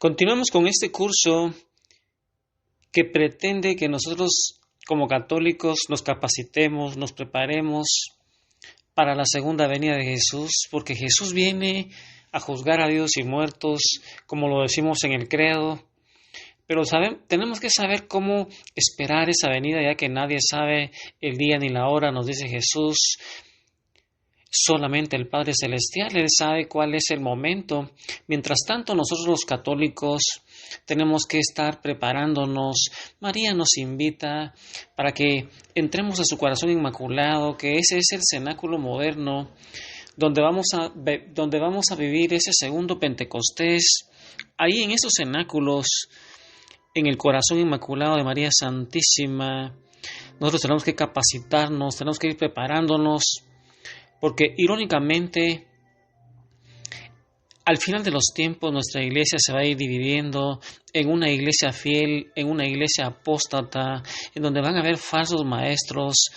Continuamos con este curso que pretende que nosotros como católicos nos capacitemos, nos preparemos para la segunda venida de Jesús, porque Jesús viene a juzgar a vivos y muertos, como lo decimos en el credo, pero tenemos que saber cómo esperar esa venida, ya que nadie sabe el día ni la hora, nos dice Jesús. Solamente el Padre Celestial, Él sabe cuál es el momento. Mientras tanto, nosotros los católicos tenemos que estar preparándonos. María nos invita para que entremos a su corazón inmaculado, que ese es el cenáculo moderno, donde vamos a vivir ese segundo Pentecostés. Ahí en esos cenáculos, en el corazón inmaculado de María Santísima, nosotros tenemos que capacitarnos, tenemos que ir preparándonos, porque irónicamente, al final de los tiempos, nuestra iglesia se va a ir dividiendo en una iglesia fiel, en una iglesia apóstata, en donde van a haber falsos maestros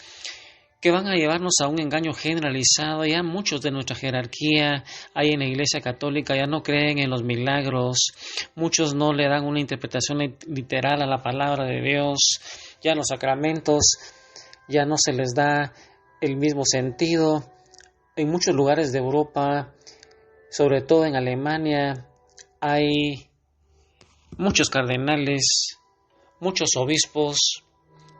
que van a llevarnos a un engaño generalizado. Ya muchos de nuestra jerarquía ahí en la iglesia católica ya no creen en los milagros, muchos no le dan una interpretación literal a la palabra de Dios, ya los sacramentos ya no se les da el mismo sentido. En muchos lugares de Europa, sobre todo en Alemania, hay muchos cardenales, muchos obispos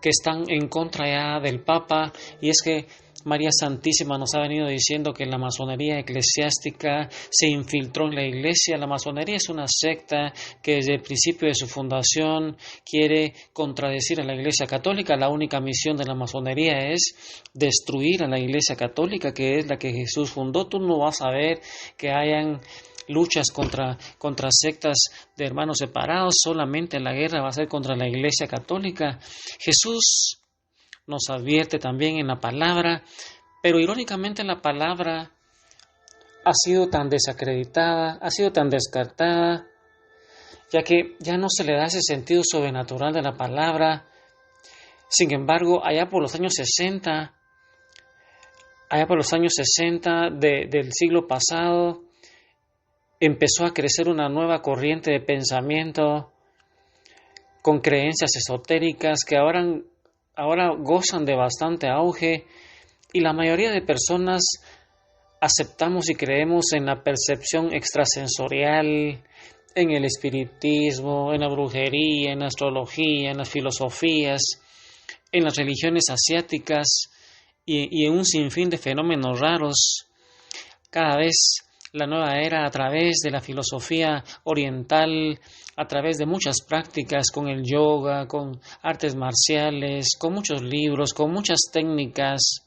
que están en contra ya del Papa, y es que María Santísima nos ha venido diciendo que la masonería eclesiástica se infiltró en la iglesia. La masonería es una secta que desde el principio de su fundación quiere contradecir a la iglesia católica. La única misión de la masonería es destruir a la iglesia católica, que es la que Jesús fundó. Tú no vas a ver que hayan luchas contra sectas de hermanos separados, solamente la guerra va a ser contra la iglesia católica. Jesús nos advierte también en la palabra, pero irónicamente la palabra ha sido tan desacreditada, ha sido tan descartada, ya que ya no se le da ese sentido sobrenatural de la palabra. Sin embargo, allá por los años 60 del siglo pasado, empezó a crecer una nueva corriente de pensamiento con creencias esotéricas que ahora gozan de bastante auge, y la mayoría de personas aceptamos y creemos en la percepción extrasensorial, en el espiritismo, en la brujería, en la astrología, en las filosofías, en las religiones asiáticas y en un sinfín de fenómenos raros. Cada vez la nueva era, a través de la filosofía oriental, a través de muchas prácticas con el yoga, con artes marciales, con muchos libros, con muchas técnicas,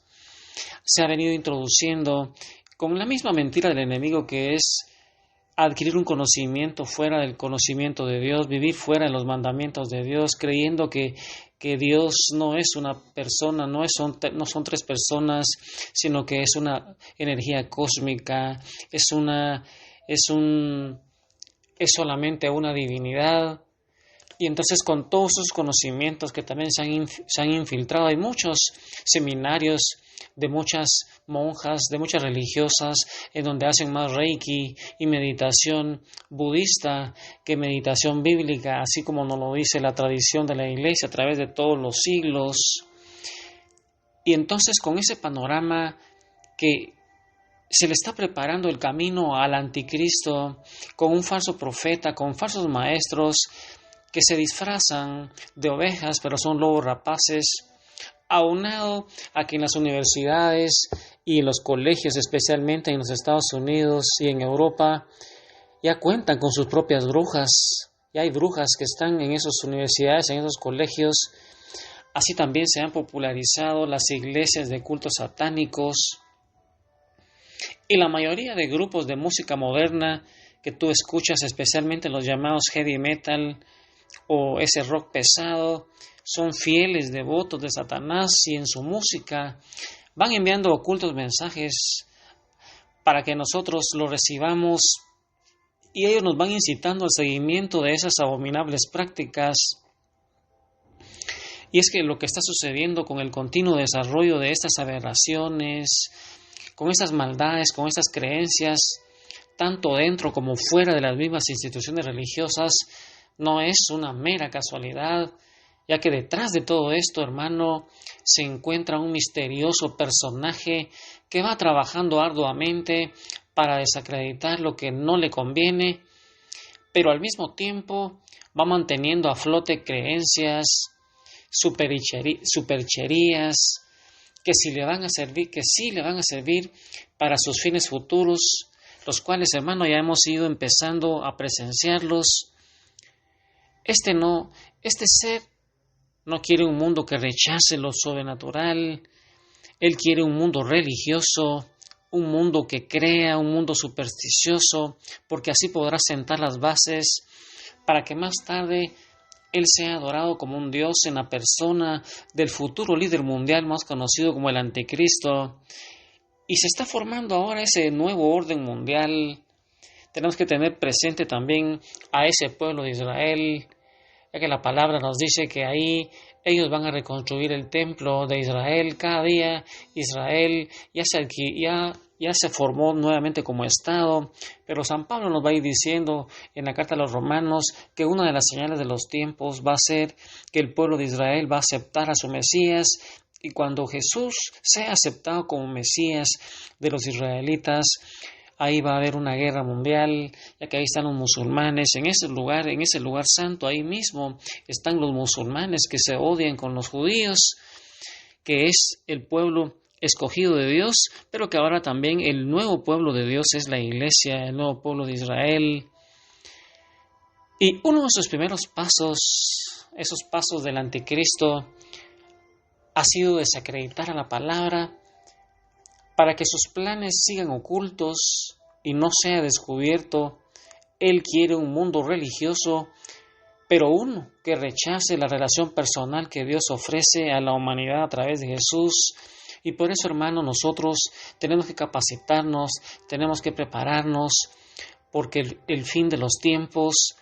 se ha venido introduciendo con la misma mentira del enemigo, que es adquirir un conocimiento fuera del conocimiento de Dios, vivir fuera de los mandamientos de Dios, creyendo que Dios no es una persona, no son tres personas, sino que es una energía cósmica, es solamente una divinidad. Y entonces, con todos esos conocimientos que también se han infiltrado, hay muchos seminarios de muchas monjas, de muchas religiosas, en donde hacen más reiki y meditación budista que meditación bíblica, así como nos lo dice la tradición de la iglesia a través de todos los siglos. Y entonces, con ese panorama que se le está preparando el camino al anticristo, con un falso profeta, con falsos maestros que se disfrazan de ovejas, pero son lobos rapaces, aunado a que en las universidades y en los colegios, especialmente en los Estados Unidos y en Europa, ya cuentan con sus propias brujas. Ya hay brujas que están en esas universidades, en esos colegios. Así también se han popularizado las iglesias de cultos satánicos. Y la mayoría de grupos de música moderna que tú escuchas, especialmente los llamados heavy metal o ese rock pesado, son fieles devotos de Satanás, y en su música van enviando ocultos mensajes para que nosotros lo recibamos, y ellos nos van incitando al seguimiento de esas abominables prácticas. Y es que lo que está sucediendo con el continuo desarrollo de estas aberraciones, con estas maldades, con estas creencias, tanto dentro como fuera de las mismas instituciones religiosas, no es una mera casualidad, ya que detrás de todo esto, hermano, se encuentra un misterioso personaje que va trabajando arduamente para desacreditar lo que no le conviene, pero al mismo tiempo va manteniendo a flote creencias, supercherías, que sí le van a servir para sus fines futuros, los cuales, hermano, ya hemos ido empezando a presenciarlos. Este ser no quiere un mundo que rechace lo sobrenatural. Él quiere un mundo religioso, un mundo que crea, un mundo supersticioso, porque así podrá sentar las bases para que más tarde Él sea adorado como un Dios en la persona del futuro líder mundial más conocido como el Anticristo. Y se está formando ahora ese nuevo orden mundial. Tenemos que tener presente también a ese pueblo de Israel, ya que la palabra nos dice que ahí ellos van a reconstruir el templo de Israel. Cada día Israel ya se formó nuevamente como Estado, pero San Pablo nos va a ir diciendo en la carta a los romanos que una de las señales de los tiempos va a ser que el pueblo de Israel va a aceptar a su Mesías, y cuando Jesús sea aceptado como Mesías de los israelitas, ahí va a haber una guerra mundial, ya que ahí están los musulmanes, en ese lugar santo, ahí mismo están los musulmanes que se odian con los judíos, que es el pueblo escogido de Dios, pero que ahora también el nuevo pueblo de Dios es la iglesia, el nuevo pueblo de Israel. Y uno de sus primeros pasos, esos pasos del anticristo, ha sido desacreditar a la palabra, para que sus planes sigan ocultos y no sea descubierto. Él quiere un mundo religioso, pero uno que rechace la relación personal que Dios ofrece a la humanidad a través de Jesús. Y por eso, hermano, nosotros tenemos que capacitarnos, tenemos que prepararnos, porque el fin de los tiempos,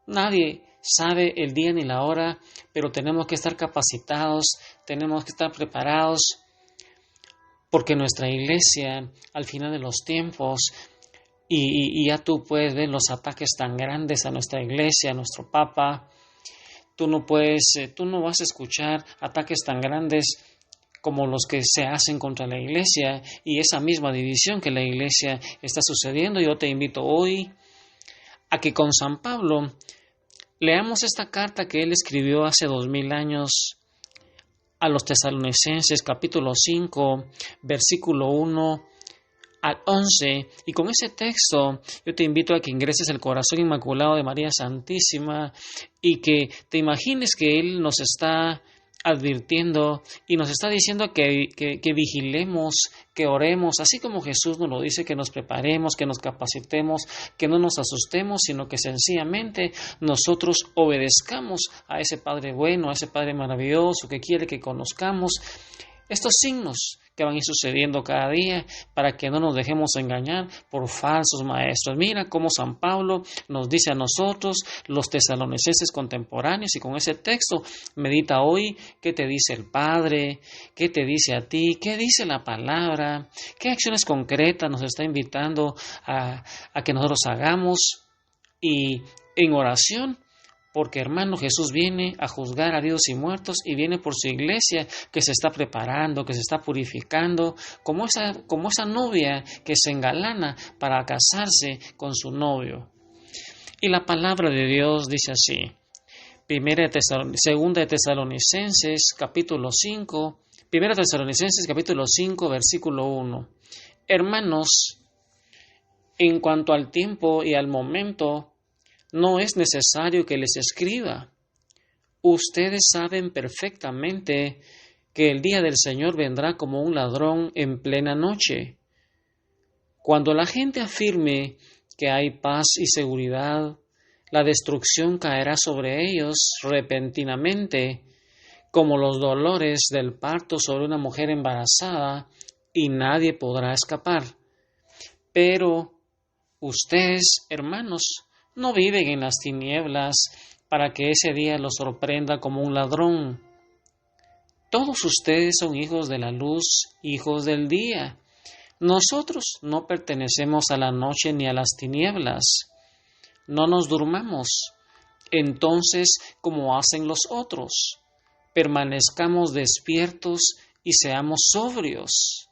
nadie sabe el día ni la hora, pero tenemos que estar capacitados, tenemos que estar preparados, porque nuestra iglesia, al final de los tiempos, y ya tú puedes ver los ataques tan grandes a nuestra iglesia, a nuestro Papa, tú no vas a escuchar ataques tan grandes como los que se hacen contra la iglesia y esa misma división que la iglesia está sucediendo. Yo te invito hoy a que con San Pablo leamos esta carta que él escribió hace 2000 años a los Tesalonicenses, capítulo 5, versículo 1 al 11, y con ese texto yo te invito a que ingreses el corazón inmaculado de María Santísima y que te imagines que Él nos está advirtiendo y nos está diciendo que vigilemos, que oremos, así como Jesús nos lo dice, que nos preparemos, que nos capacitemos, que no nos asustemos, sino que sencillamente nosotros obedezcamos a ese Padre bueno, a ese Padre maravilloso que quiere que conozcamos estos signos que van a ir sucediendo cada día para que no nos dejemos engañar por falsos maestros. Mira cómo San Pablo nos dice a nosotros, los tesalonicenses contemporáneos, y con ese texto medita hoy qué te dice el Padre, qué te dice a ti, qué dice la palabra, qué acciones concretas nos está invitando a que nosotros hagamos, y en oración. Porque, hermano, Jesús viene a juzgar a vivos y muertos y viene por su iglesia que se está preparando, que se está purificando, como esa novia que se engalana para casarse con su novio. Y la palabra de Dios dice así, Segunda de Tesalonicenses, capítulo 5, versículo 1. Hermanos, en cuanto al tiempo y al momento, no es necesario que les escriba. Ustedes saben perfectamente que el día del Señor vendrá como un ladrón en plena noche. Cuando la gente afirme que hay paz y seguridad, la destrucción caerá sobre ellos repentinamente, como los dolores del parto sobre una mujer embarazada, y nadie podrá escapar. Pero ustedes, hermanos, no viven en las tinieblas para que ese día los sorprenda como un ladrón. Todos ustedes son hijos de la luz, hijos del día. Nosotros no pertenecemos a la noche ni a las tinieblas. No nos durmamos, entonces, como hacen los otros. Permanezcamos despiertos y seamos sobrios.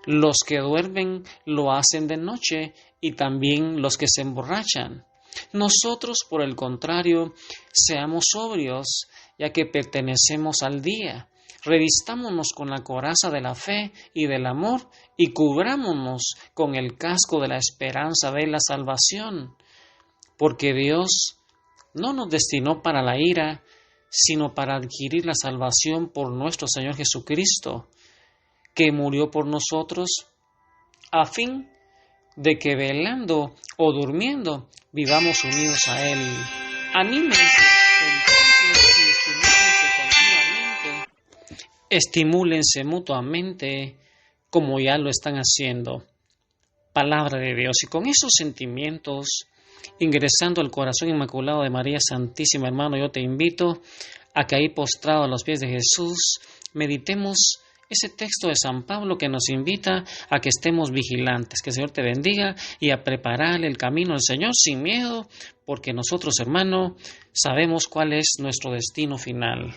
Los que duermen lo hacen de noche y también los que se emborrachan. Nosotros, por el contrario, seamos sobrios, ya que pertenecemos al día. Revistámonos con la coraza de la fe y del amor y cubrámonos con el casco de la esperanza de la salvación, porque Dios no nos destinó para la ira, sino para adquirir la salvación por nuestro Señor Jesucristo, que murió por nosotros, a fin de que velando o durmiendo vivamos unidos a Él. Anímense entonces y estimúlense mutuamente como ya lo están haciendo. Palabra de Dios. Y con esos sentimientos, ingresando al corazón inmaculado de María Santísima, hermano, yo te invito a que ahí postrado a los pies de Jesús, meditemos ese texto de San Pablo que nos invita a que estemos vigilantes. Que el Señor te bendiga y a preparar el camino del Señor sin miedo, porque nosotros, hermano, sabemos cuál es nuestro destino final.